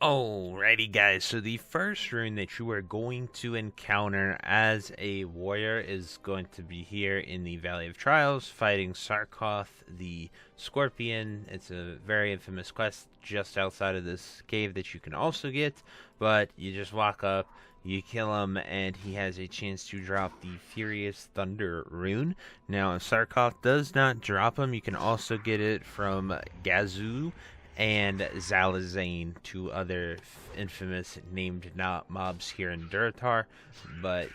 Alrighty guys, so the first rune that you are going to encounter as a warrior is going to be here in the Valley of Trials, fighting Sarkoth the Scorpion. It's a very infamous quest just outside of this cave that you can also get, but you just walk up, you kill him, and he has a chance to drop the Furious Thunder rune. Now, if Sarkoth does not drop him, you can also get it from Kaghoe and Zalazane, two other infamous named mobs here in Durotar, but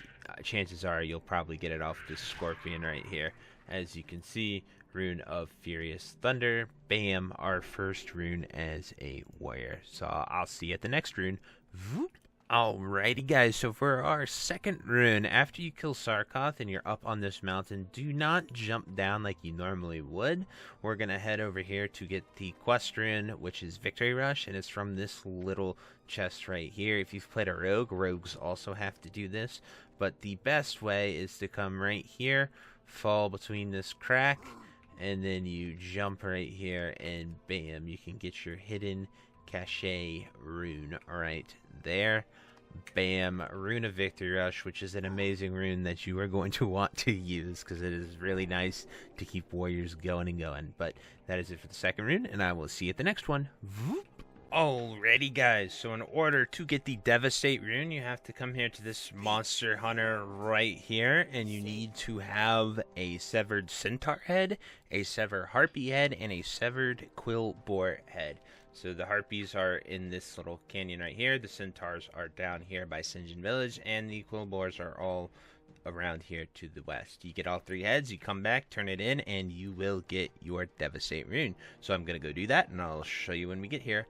chances are you'll probably get it off this Scorpion right here. As you can see, Rune of Furious Thunder, bam, our first rune as a warrior. So I'll see you at the next rune. Alrighty guys, so for our second rune, after you kill Sarkoth and you're up on this mountain, do not jump down like you normally would. We're going to head over here to get the quest rune, which is Victory Rush, and it's from this little chest right here. If you've played a rogue, rogues also have to do this, but the best way is to come right here, fall between this crack, and then you jump right here, and bam, you can get your hidden cache rune right there. Bam, Rune of Victory Rush, which is an amazing rune that you are going to want to use because it is really nice to keep warriors going and going. But that is it for the second rune, and I will see you at the next one. Alrighty guys, so in order to get the Devastate Rune, you have to come here to this monster hunter right here, and you need to have a severed centaur head, a severed harpy head, and a severed quill boar head. So the harpies are in this little canyon right here, the centaurs are down here by Sinjin Village, and the quill boars are all around here to the west. You get all three heads, you come back, turn it in, and you will get your Devastate Rune. So I'm going to go do that, and I'll show you when we get here.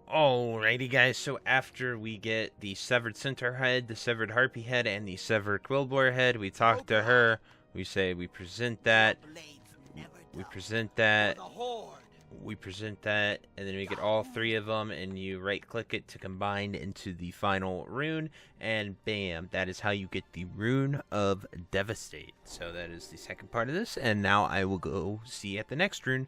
Alrighty guys, so after we get the severed centaur head, the severed harpy head, and the severed quill boar head, we talk to her, we say we present that, and then we get all three of them, and you right click it to combine into the final rune, and bam, that is how you get the Rune of Devastate. So that is the second part of this, and now I will go see at the next rune.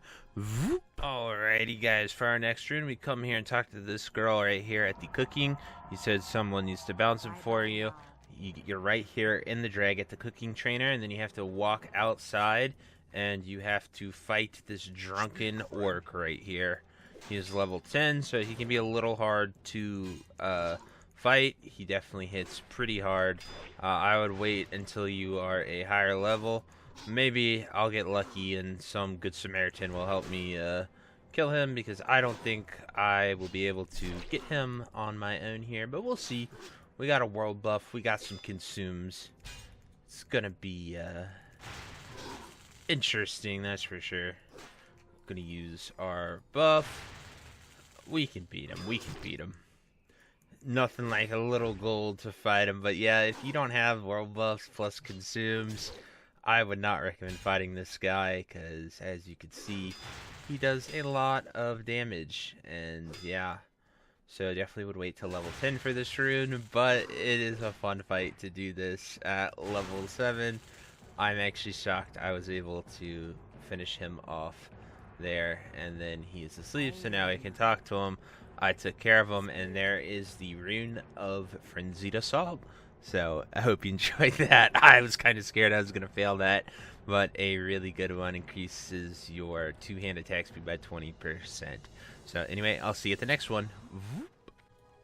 Alrighty guys, for our next rune, we come here and talk to this girl right here at the cooking. He said someone needs to bounce him for you. You're right here in the drag at the cooking trainer, and then you have to walk outside, and you have to fight this drunken orc right here. He is level 10, so he can be a little hard to fight. He definitely hits pretty hard. I would wait until you are a higher level. Maybe I'll get lucky and some good Samaritan will help me kill him, because I don't think I will be able to get him on my own here, but we'll see. We got a world buff, we got some consumes. It's gonna be interesting, that's for sure. Gonna use our buff. We can beat him. Nothing like a little gold to fight him, but yeah, if you don't have world buffs plus consumes, I would not recommend fighting this guy, because as you can see, he does a lot of damage, and yeah, so definitely would wait till level 10 for this rune, but it is a fun fight to do this at level 7. I'm actually shocked I was able to finish him off there, and then he is asleep, so now I can talk to him. I took care of him, and there is the Rune of Frenzied. So I hope you enjoyed that. I was kind of scared I was going to fail that, but a really good one. Increases your two-hand attack speed by 20%. So anyway, I'll see you at the next one.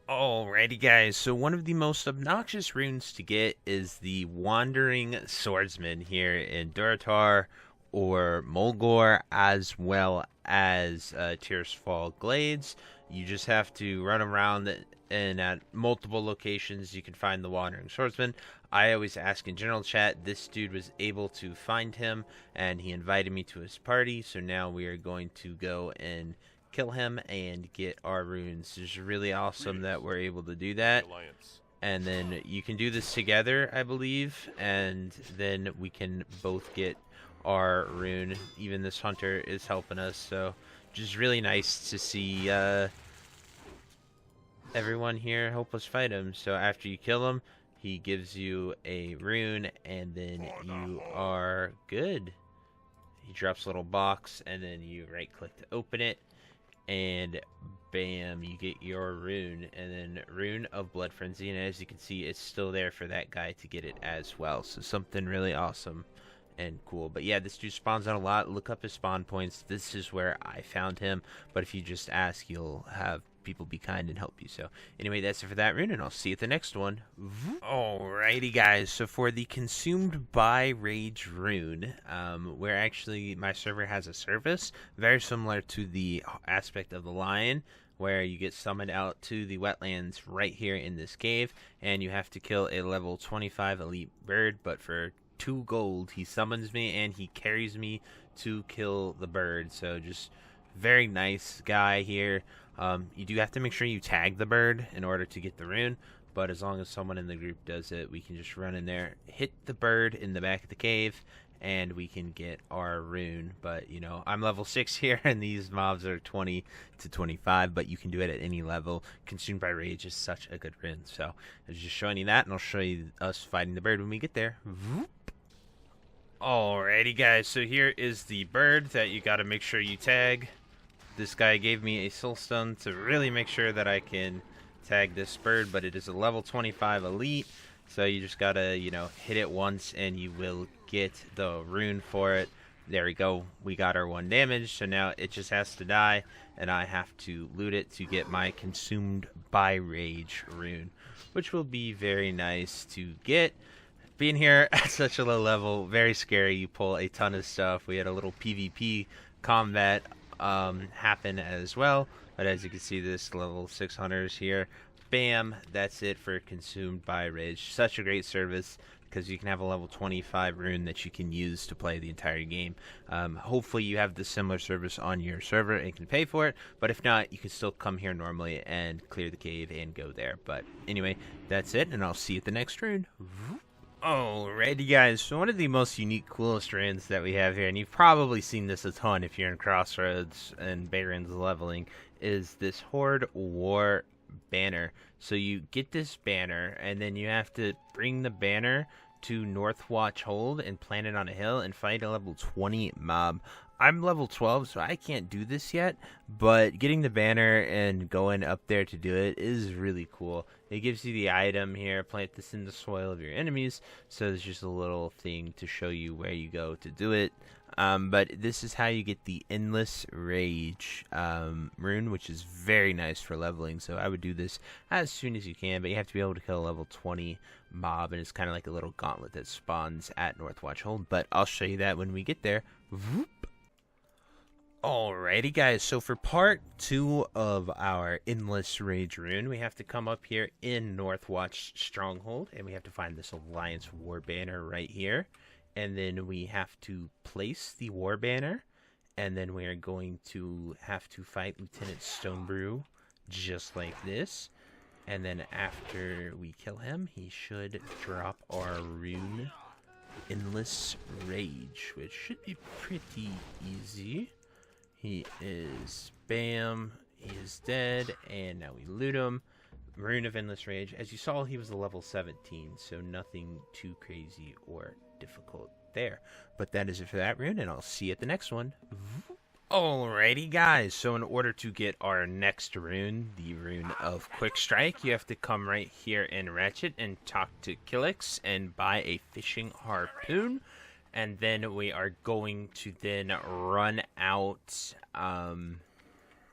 Alrighty guys, so one of the most obnoxious runes to get is the Wandering Swordsman here in Durotar or Mulgore, as well as Tearsfall Glades. You just have to run around, and at multiple locations you can find the Wandering Swordsman. I always ask in general chat. This dude was able to find him, and he invited me to his party, so now we are going to go and kill him and get our runes. It's really awesome that we're able to do that. And then you can do this together, I believe, and then we can both get our rune. Even this hunter is helping us, so just really nice to see everyone here help us fight him. So after you kill him, he gives you a rune, and then you are good. He drops a little box, and then you right click to open it, and bam, you get your rune, and then Rune of Blood Frenzy, and as you can see, it's still there for that guy to get it as well. So something really awesome and cool. But yeah, this dude spawns out a lot. Look up his spawn points. This is where I found him, but if you just ask, you'll have people be kind and help you. So anyway, that's it for that rune, and I'll see you at the next one. Alrighty guys, so for the Consumed by Rage rune, where actually my server has a service very similar to the aspect of the lion, where you get summoned out to the wetlands right here in this cave, and you have to kill a level 25 elite bird, but for 2 gold he summons me and he carries me to kill the bird. So just very nice guy here. You do have to make sure you tag the bird in order to get the rune, but as long as someone in the group does it, we can just run in there, hit the bird in the back of the cave, and we can get our rune. But you know, I'm level 6 here and these mobs are 20 to 25, but you can do it at any level. Consumed by Rage is such a good rune. So I was just showing you that, and I'll show you us fighting the bird when we get there. Alrighty guys, so here is the bird that you gotta make sure you tag. This guy gave me a soulstone to really make sure that I can tag this bird, but it is a level 25 elite, so you just gotta, you know, hit it once and you will get the rune for it. There we go, we got our 1 damage, so now it just has to die, and I have to loot it to get my Consumed by Rage rune, which will be very nice to get. Being here at such a low level, very scary. You pull a ton of stuff. We had a little PvP combat happen as well, but as you can see, this level 600s here, bam, that's it for Consumed by Rage. Such a great service because you can have a level 25 rune that you can use to play the entire game. Hopefully you have the similar service on your server and can pay for it, but if not, you can still come here normally and clear the cave and go there. But anyway, that's it, and I'll see you at the next rune. Alrighty guys, so one of the most unique, coolest runes that we have here, and you've probably seen this a ton if you're in Crossroads and Barons leveling, is this Horde War banner. So you get this banner, and then you have to bring the banner to Northwatch Hold and plant it on a hill and fight a level 20 mob. I'm level 12, so I can't do this yet, but getting the banner and going up there to do it is really cool. It gives you the item here, plant this in the soil of your enemies, so there's just a little thing to show you where you go to do it. But this is how you get the Endless Rage rune, which is very nice for leveling, so I would do this as soon as you can, but you have to be able to kill a level 20 mob, and it's kind of like a little gauntlet that spawns at Northwatch Hold, but I'll show you that when we get there. Whoop. Alrighty guys, so for part 2 of our Endless Rage rune, we have to come up here in Northwatch Stronghold, and we have to find this Alliance War banner right here, and then we have to place the war banner, and then we are going to have to fight Lieutenant Stonebrew, just like this, and then after we kill him, he should drop our rune, Endless Rage, which should be pretty easy. He is, bam, he is dead, and now we loot him. Rune of Endless Rage. As you saw, he was a level 17, so nothing too crazy or difficult there. But that is it for that rune, and I'll see you at the next one. Alrighty guys, so in order to get our next rune, the Rune of Quick Strike, you have to come right here in Ratchet and talk to Killix and buy a fishing harpoon. And then we are going to then run out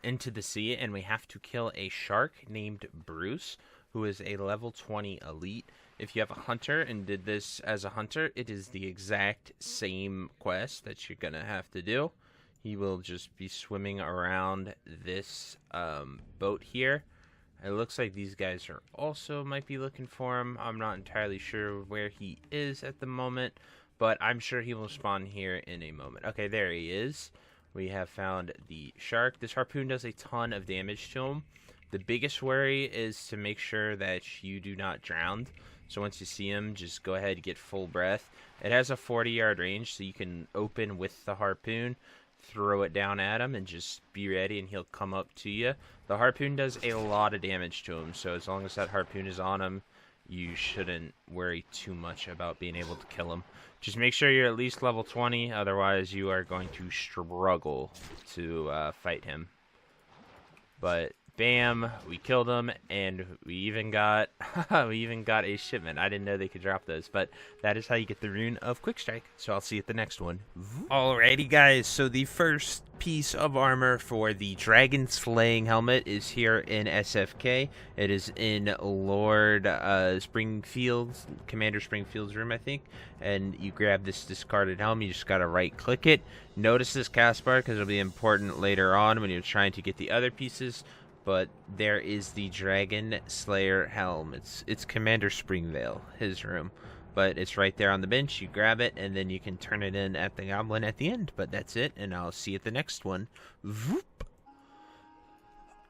into the sea, and we have to kill a shark named Bruce, who is a level 20 elite. If you have a hunter and did this as a hunter, it is the exact same quest that you're going to have to do. He will just be swimming around this boat here. It looks like these guys are also might be looking for him. I'm not entirely sure where he is at the moment, but I'm sure he will spawn here in a moment. Okay, there he is. We have found the shark. This harpoon does a ton of damage to him. The biggest worry is to make sure that you do not drown. So once you see him, just go ahead and get full breath. It has a 40-yard range, so you can open with the harpoon, throw it down at him, and just be ready, and he'll come up to you. The harpoon does a lot of damage to him, so as long as that harpoon is on him, you shouldn't worry too much about being able to kill him. Just make sure you're at least level 20, otherwise you are going to struggle to fight him. But Bam, we killed them, and we even got a shipment. I didn't know they could drop those, but that is how you get the rune of Quick Strike. So I'll see you at the next one. Alrighty, guys. So the first piece of armor for the Dragon Slaying Helmet is here in SFK. It is in Lord Springfield's, Commander Springfield's room, I think. And you grab this discarded helmet. You just gotta right-click it. Notice this cast bar because it'll be important later on when you're trying to get the other pieces. But there is the Dragon Slayer helm. It's Commander Springvale, his room. But it's right there on the bench. You grab it, and then you can turn it in at the goblin at the end. But that's it, and I'll see you at the next one. Voop.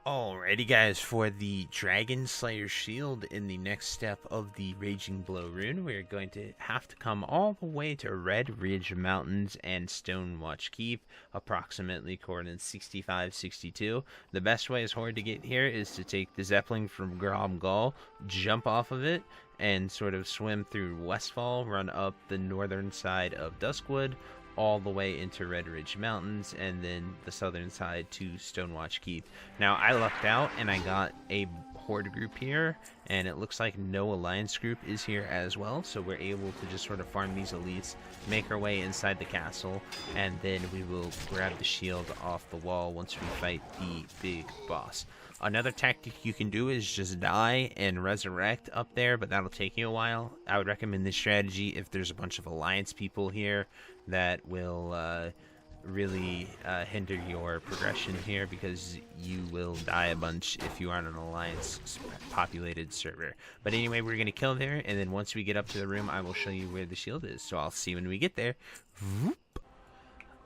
Alrighty, guys, for the Dragon Slayer shield in the next step of the Raging Blow rune, we're going to have to come all the way to Red Ridge Mountains and Stonewatch Keep, approximately coordinates 65-62. The best way as Horde to get here is to take the Zeppelin from Gromgall, jump off of it, and sort of swim through Westfall, run up the northern side of Duskwood, all the way into Red Ridge Mountains, and then the southern side to Stonewatch Keep. Now, I lucked out, and I got a Horde group here, and it looks like no Alliance group is here as well, so we're able to just sort of farm these elites, make our way inside the castle, and then we will grab the shield off the wall once we fight the big boss. Another tactic you can do is just die and resurrect up there, but that'll take you a while. I would recommend this strategy if there's a bunch of Alliance people here that will really hinder your progression here, because you will die a bunch if you are on an Alliance populated server. But anyway, we're going to kill there, and then once we get up to the room, I will show you where the shield is. So I'll see you when we get there. Whoop.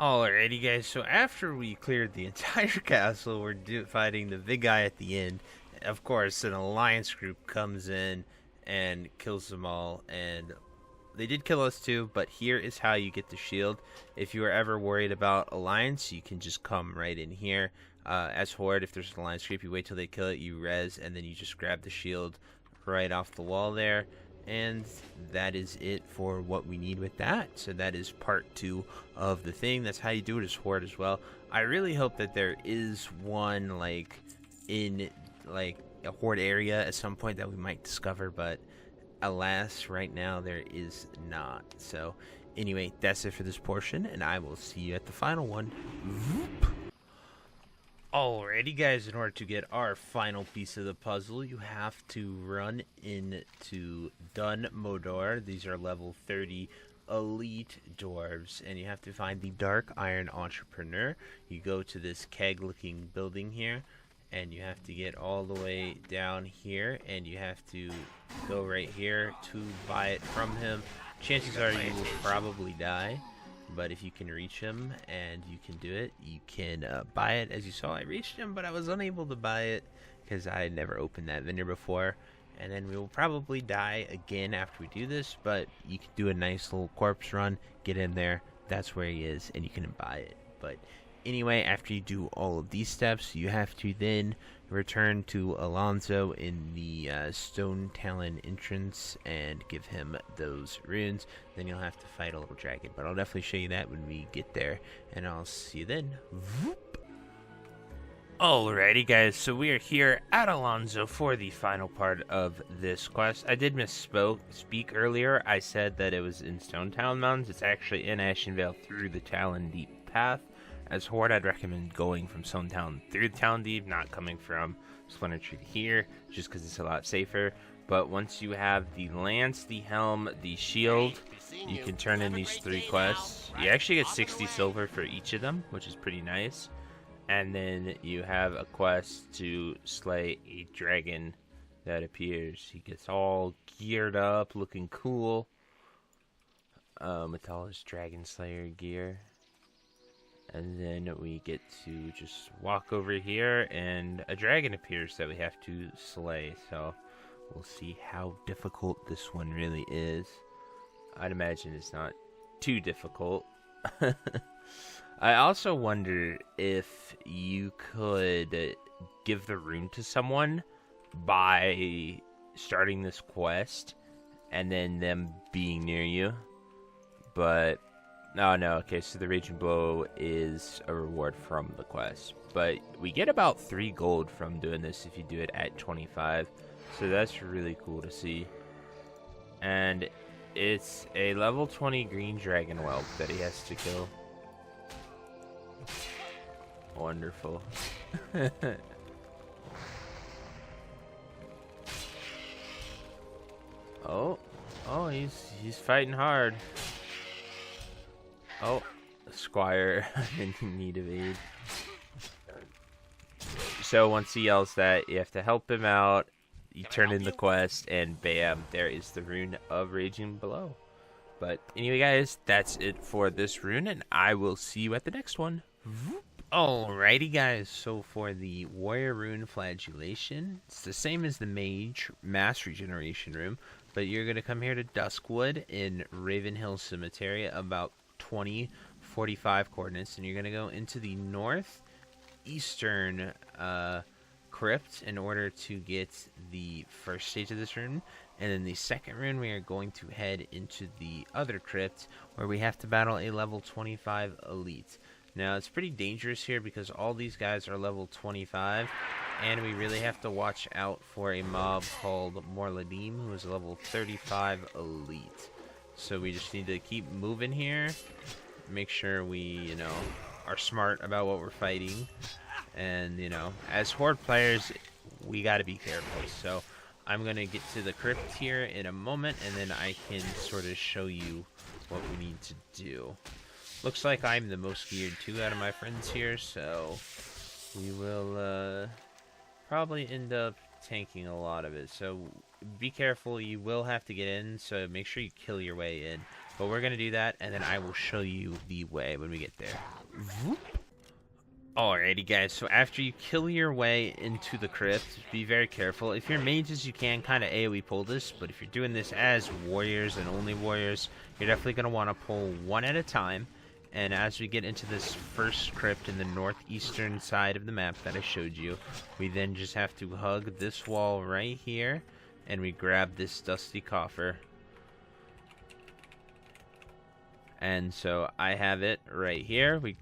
Alrighty, guys, so after we cleared the entire castle, we're fighting the big guy at the end. Of course, an Alliance group comes in and kills them all, and they did kill us too, but here is how you get the shield. If you are ever worried about Alliance, you can just come right in here. As Horde, if there's an Alliance group, you wait till they kill it, you res, and then you just grab the shield right off the wall there. And that is it for what we need with that. So that is part 2 of the thing. That's how you do it as Horde as well. I really hope that there is one like in like a Horde area at some point that we might discover, but alas, right now there is not. So anyway, that's it for this portion, and I will see you at the final one. Voop. Alrighty, guys, in order to get our final piece of the puzzle, you have to run into Dun Modor. These are level 30 elite dwarves, and you have to find the Dark Iron Entrepreneur. You go to this keg-looking building here, and you have to get all the way down here, and you have to go right here to buy it from him. Chances are you will probably die, but if you can reach him and you can do it, you can buy it. As you saw, I reached him, but I was unable to buy it because I had never opened that vendor before. And then we will probably die again after we do this, but you can do a nice little corpse run, get in there, that's where he is, and you can buy it. But anyway, after you do all of these steps, you have to then return to Alonso in the Stone Talon entrance and give him those runes. Then you'll have to fight a little dragon, but I'll definitely show you that when we get there, and I'll see you then. Voop. Alrighty, guys, so we are here at Alonso for the final part of this quest. I did speak earlier. I said that it was in Stone Talon Mountains. It's actually in Ashenvale through the Talon Deep path. As Horde, I'd recommend going from Stone Talon through the Talon Deep, not coming from Splinter Tree here, just because it's a lot safer. But once you have the lance, the helm, the shield, you can turn in these 3 quests. You actually get 60 silver for each of them, which is pretty nice. And then you have a quest to slay a dragon that appears. He gets all geared up, looking cool, with all his Dragon Slayer gear. And then we get to just walk over here, and a dragon appears that we have to slay. So we'll see how difficult this one really is. I'd imagine it's not too difficult. I also wonder if you could give the rune to someone by starting this quest and then them being near you. But Oh, no, okay, so the Raging Blow is a reward from the quest. But we get about 3 gold from doing this if you do it at 25. So that's really cool to see. And it's a level 20 green dragon whelp that he has to kill. Wonderful. Oh, he's fighting hard. Oh, Squire in need of aid. So once he yells that, you have to help him out. You turn in the quest, and bam, there is the rune of Raging Below. But anyway, guys, that's it for this rune, and I will see you at the next one. Alrighty, guys, so for the Warrior Rune Flagellation, it's the same as the Mage Mass Regeneration Rune, but you're going to come here to Duskwood in Ravenhill Cemetery, about 45 coordinates, and you're going to go into the northeastern crypt in order to get the first stage of this rune, and then the second rune we are going to head into the other crypt where we have to battle a level 25 elite. Now it's pretty dangerous here because all these guys are level 25, and we really have to watch out for a mob called Morladim, who is a level 35 elite. So we just need to keep moving here, make sure we, are smart about what we're fighting. And, as Horde players, we got to be careful. So I'm going to get to the crypt here in a moment, and then I can sort of show you what we need to do. Looks like I'm the most geared too out of my friends here, so we will probably end up tanking a lot of it. So be careful, you will have to get in, so make sure you kill your way in. But we're going to do that, and then I will show you the way when we get there. Whoop. Alrighty, guys, so after you kill your way into the crypt, be very careful. If you're mages, you can kind of AoE pull this, but if you're doing this as warriors and only warriors, you're definitely going to want to pull one at a time. And as we get into this first crypt in the northeastern side of the map that I showed you, we then just have to hug this wall right here, and we grab this dusty coffer. And so I have it right here. We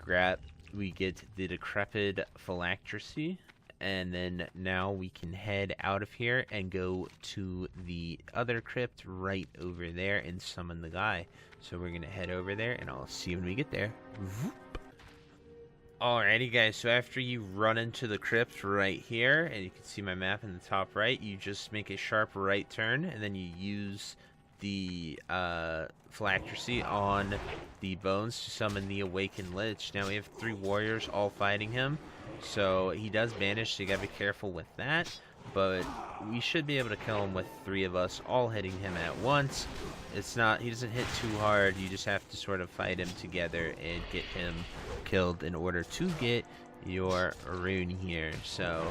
get the decrepit phylactery, and then now we can head out of here and go to the other crypt right over there and summon the guy. So we're gonna head over there, and I'll see you when we get there. Alrighty, guys, so after you run into the crypt right here, and you can see my map in the top right, you just make a sharp right turn, and then you use the phylactery on the bones to summon the Awakened Lich. Now we have 3 warriors all fighting him, so he does banish, so you gotta be careful with that, but we should be able to kill him with 3 of us all hitting him at once. He doesn't hit too hard, you just have to sort of fight him together and get him killed in order to get your rune here. So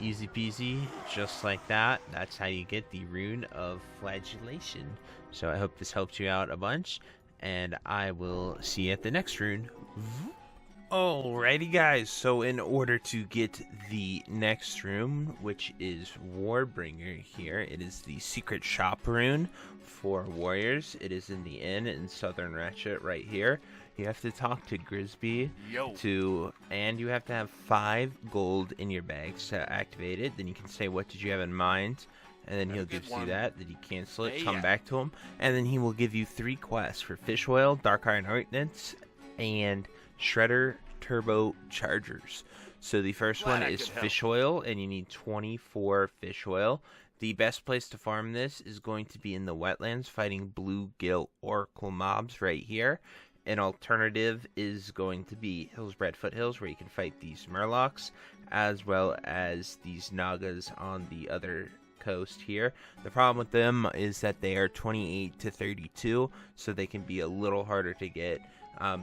easy peasy, just like that. That's how you get the rune of Flagellation. So I hope this helped you out a bunch, and I will see you at the next rune. Alrighty, guys, so in order to get the next rune, which is Warbringer here, it is the secret shop rune for warriors. It is in the inn in Southern Ratchet right here. You have to talk to Grisby and you have to have 5 gold in your bags to activate it. Then you can say, what did you have in mind? And then he'll give you that. Then you cancel it, come back to him, and then he will give you 3 quests for Fish Oil, Dark Iron Ordnance, and Shredder Turbo Chargers. So the first one is Fish Oil, and you need 24 Fish Oil. The best place to farm this is going to be in the wetlands, fighting Bluegill Oracle mobs right here. An alternative is going to be Hillsbred Foothills, where you can fight these Murlocs, as well as these Nagas on the other coast here. The problem with them is that they are 28 to 32, so they can be a little harder to get.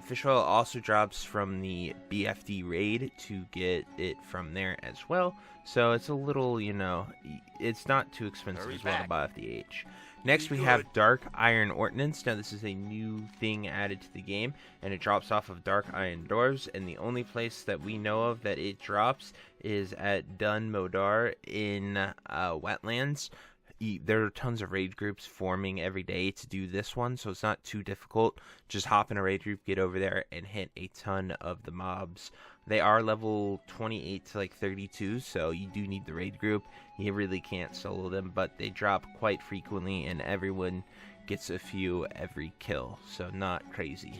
Fish Oil also drops from the BFD raid to get it from there as well, so it's a little, it's not too expensive as well to buy off the H. Next we have Dark Iron Ordnance. Now this is a new thing added to the game, and it drops off of Dark Iron Doors, and the only place that we know of that it drops is at Dun Modar in Wetlands. there are tons of raid groups forming every day to do this one, so it's not too difficult. Just hop in a raid group, get over there, and hit a ton of the mobs. They are level 28 to like 32, so you do need the raid group. You really can't solo them, but they drop quite frequently, and everyone gets a few every kill, so not crazy.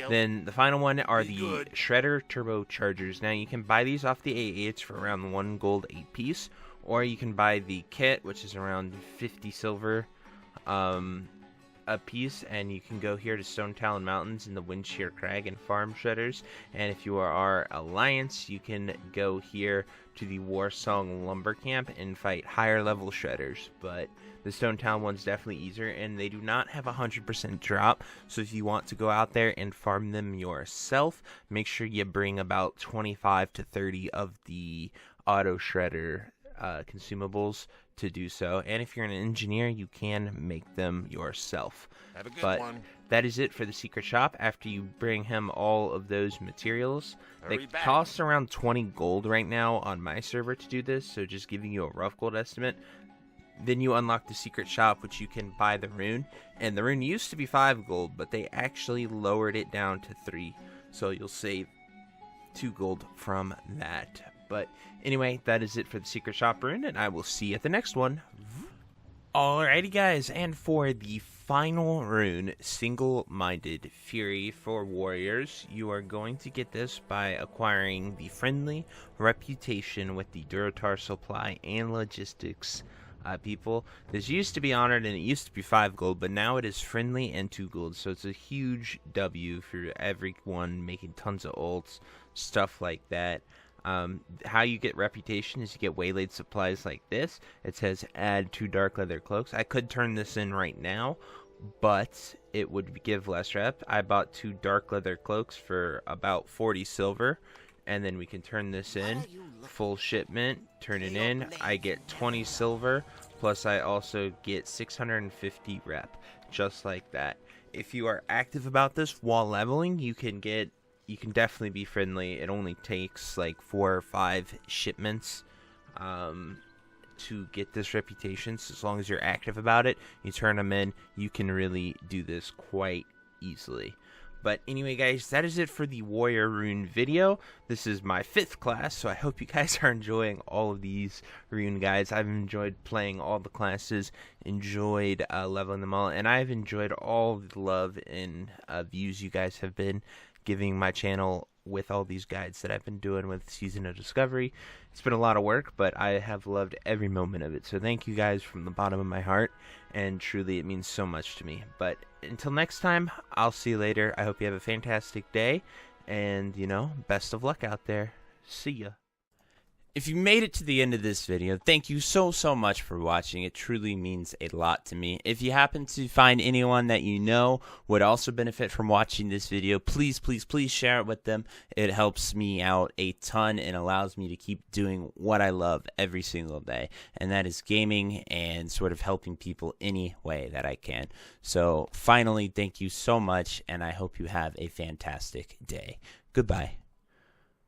Then the final one are the Shredder Turbochargers. Now you can buy these off the AA8s for around 1 gold 8 piece, or you can buy the kit, which is around 50 silver a piece, and you can go here to Stone Talon Mountains in the Windshear Crag and farm shredders. And if you are our alliance, you can go here to the Warsong Lumber Camp and fight higher level shredders. But the Stone Talon one's definitely easier, and they do not have 100% drop, so if you want to go out there and farm them yourself, make sure you bring about 25 to 30 of the auto shredder consumables to do so. And if you're an engineer, you can make them yourself. Have a good but one. That is it for the secret shop. After you bring him all of those materials, Hurry they back. cost around 20 gold right now on my server to do this, so just giving you a rough gold estimate. Then you unlock the secret shop, which you can buy the rune, and the rune used to be 5 gold, but they actually lowered it down to 3, so you'll save 2 gold from that. But anyway, that is it for the secret shop rune, and I will see you at the next one. Alrighty guys, and for the final rune, Single-Minded Fury for warriors, you are going to get this by acquiring the friendly reputation with the Duratar supply and logistics people. This used to be honored and it used to be 5 gold, but now it is friendly and 2 gold, so it's a huge W for everyone making tons of ults, stuff like that. How you get reputation is you get waylaid supplies like this. It says add 2 dark leather cloaks. I could turn this in right now, but it would give less rep. I bought 2 dark leather cloaks for about 40 silver, and then we can turn this in full shipment, turn it in. I get 20 silver, plus I also get 650 rep, just like that. If you are active about this while leveling, you can definitely be friendly. It only takes like 4 or 5 shipments to get this reputation. So as long as you're active about it, you turn them in, you can really do this quite easily. But anyway guys, that is it for the Warrior Rune video. This is my 5th class, so I hope you guys are enjoying all of these Rune guides. I've enjoyed playing all the classes, enjoyed leveling them all, and I've enjoyed all the love and views you guys have been giving my channel with all these guides that I've been doing with Season of Discovery. It's been a lot of work, but I have loved every moment of it. So thank you guys from the bottom of my heart, and truly it means so much to me. But until next time, I'll see you later. I hope you have a fantastic day, and best of luck out there. See ya. If you made it to the end of this video, thank you so much for watching. It truly means a lot to me. If you happen to find anyone that you know would also benefit from watching this video, please share it with them. It helps me out a ton and allows me to keep doing what I love every single day, and that is gaming and sort of helping people any way that I can. So finally, thank you so much, and I hope you have a fantastic day. Goodbye.